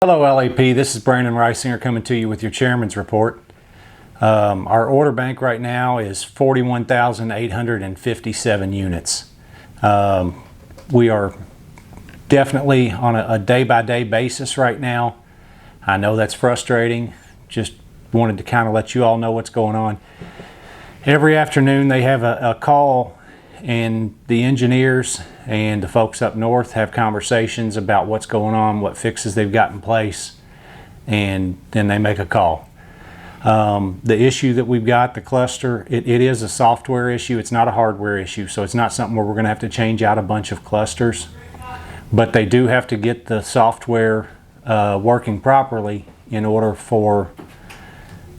Hello LAP, this is Brandon Reisinger coming to you with your Chairman's Report. Our order bank right now is 41,857 units. We are definitely on a day-by-day basis right now. I know that's frustrating. Just wanted to kind of let you all know what's going on. Every afternoon they have a call, and the engineers and the folks up north have conversations about what's going on, what fixes they've got in place, and then they make a call. The issue that we've got, the cluster, it is a software issue. It's not a hardware issue, so it's not something where we're going to have to change out a bunch of clusters. But they do have to get the software working properly in order for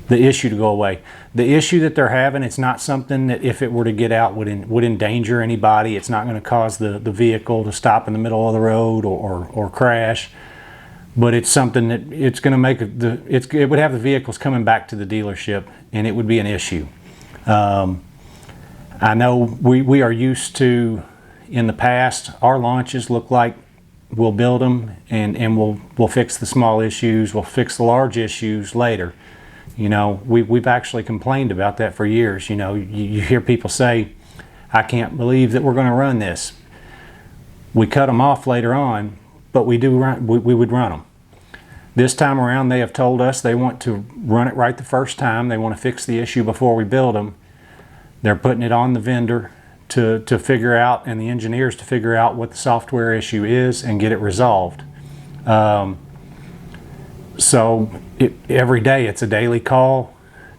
the issue to go away. The issue that they're having, it's not something that if it were to get out would endanger anybody. It's not going to cause the vehicle to stop in the middle of the road or crash. But it's something that it's going to make it would have the vehicles coming back to the dealership, and it would be an issue. I know we are used to, in the past, our launches look like we'll build them and we'll fix the small issues, we'll fix the large issues later. You know, we've actually complained about that for years. You know, you hear people say, I can't believe that we're going to run this. We cut them off later on, but we would run them. This time around, they have told us they want to run it right the first time. They want to fix the issue before we build them. They're putting it on the vendor to figure out, and the engineers to figure out what the software issue is and get it resolved. So every day it's a daily call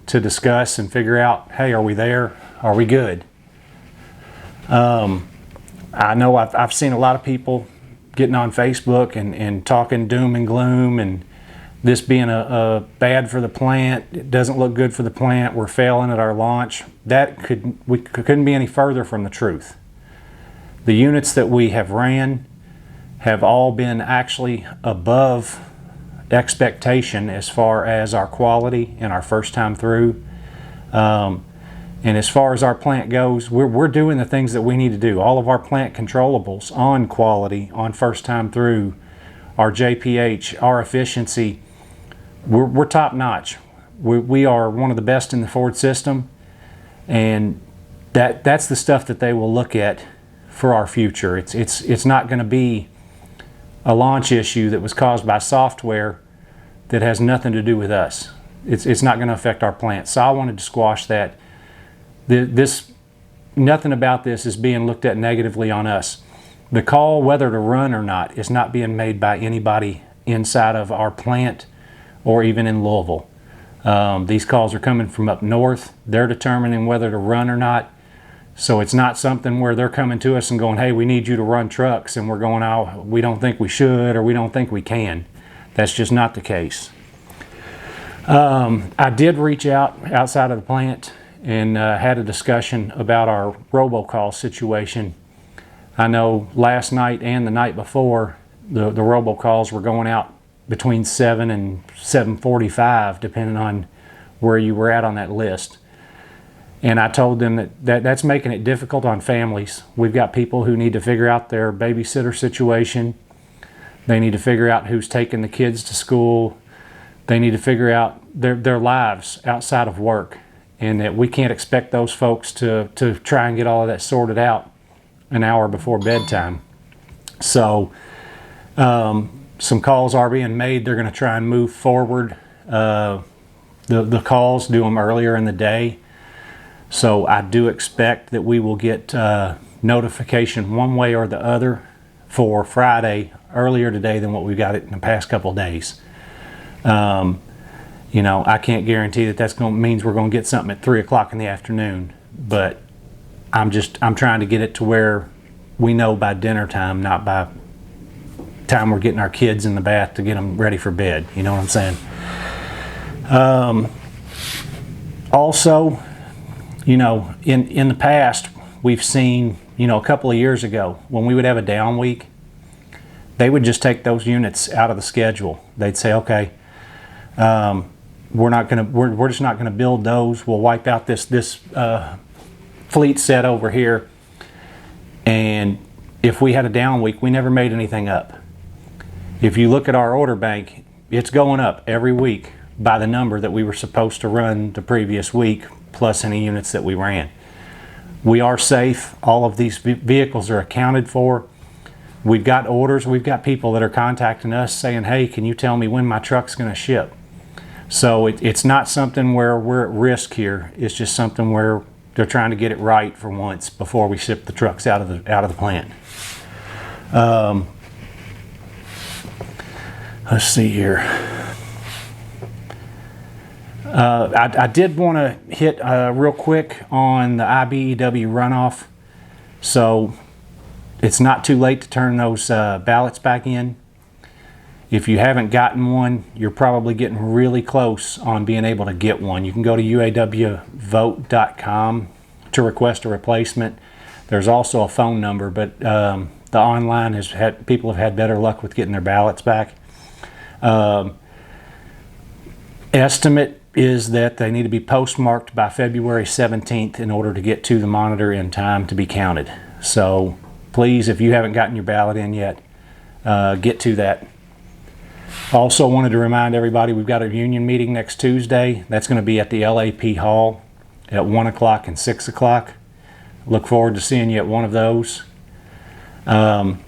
to discuss and figure out, hey, are we there? Are we good? I know I've seen a lot of people getting on Facebook and talking doom and gloom, and this being a bad for the plant. It doesn't look good for the plant. We're failing at our launch. We couldn't be any further from the truth. The units that we have ran have all been actually above expectation as far as our quality and our first time through. And as far as our plant goes, we're doing the things that we need to do. All of our plant controllables on quality, on first time through, our JPH, our efficiency, we're top notch. We are one of the best in the Ford system, and that's the stuff that they will look at for our future. It's not going to be a launch issue that was caused by software that has nothing to do with us. It's not going to affect our plant. So I wanted to squash that. Nothing about this is being looked at negatively on us. The call whether to run or not is not being made by anybody inside of our plant or even in Louisville. These calls are coming from up north. They're determining whether to run or not. So it's not something where they're coming to us and going, hey, we need you to run trucks, and we're going, oh, we don't think we should, or we don't think we can. That's just not the case. I did reach outside of the plant and had a discussion about our robocall situation. I know last night and the night before, the robocalls were going out between 7 and 7:45, depending on where you were at on that list. And I told them that's making it difficult on families. We've got people who need to figure out their babysitter situation. They need to figure out who's taking the kids to school. They need to figure out their lives outside of work. And that we can't expect those folks to try and get all of that sorted out an hour before bedtime. So some calls are being made. They're going to try and move forward the calls, do them earlier in the day. So I do expect that we will get notification one way or the other for Friday earlier today than what we've got it in the past couple of days. You know, I can't guarantee that means we're going to get something at 3 o'clock in the afternoon, but I'm trying to get it to where we know by dinner time, not by time we're getting our kids in the bath to get them ready for bed. You know what I'm saying? Also, you know, in the past, we've seen, you know, a couple of years ago when we would have a down week, they would just take those units out of the schedule. They'd say, okay, we're just not gonna build those. We'll wipe out this fleet set over here. And if we had a down week, we never made anything up. If you look at our order bank, it's going up every week by the number that we were supposed to run the previous week, plus any units that we ran. We are safe. All of these vehicles are accounted for. We've got orders. We've got people that are contacting us saying, hey, can you tell me when my truck's going to ship? So it's not something where we're at risk here. It's just something where they're trying to get it right for once before we ship the trucks out of the plant. Let's see here. I did want to hit real quick on the IBEW runoff. So it's not too late to turn those ballots back in. If you haven't gotten one, you're probably getting really close on being able to get one. You can go to uawvote.com to request a replacement. There's also a phone number, but the online people have had better luck with getting their ballots back. Estimate is that they need to be postmarked by February 17th in order to get to the monitor in time to be counted. So please, if you haven't gotten your ballot in yet, get to that. Also wanted to remind everybody we've got a union meeting next Tuesday. That's going to be at the LAP Hall at 1 o'clock and 6 o'clock. Look forward to seeing you at one of those. Don't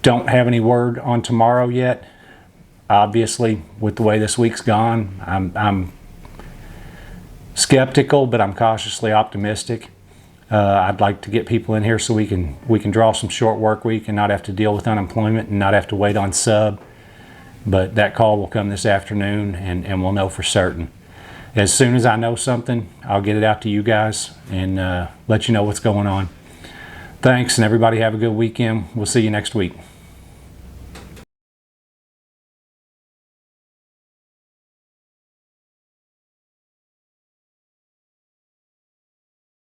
have any word on tomorrow yet. Obviously, with the way this week's gone, I'm skeptical, but I'm cautiously optimistic. I'd like to get people in here so we can draw some short work week and not have to deal with unemployment and not have to wait on sub. But that call will come this afternoon, and we'll know for certain. As soon as I know something, I'll get it out to you guys and let you know what's going on. Thanks, and everybody have a good weekend. We'll see you next week.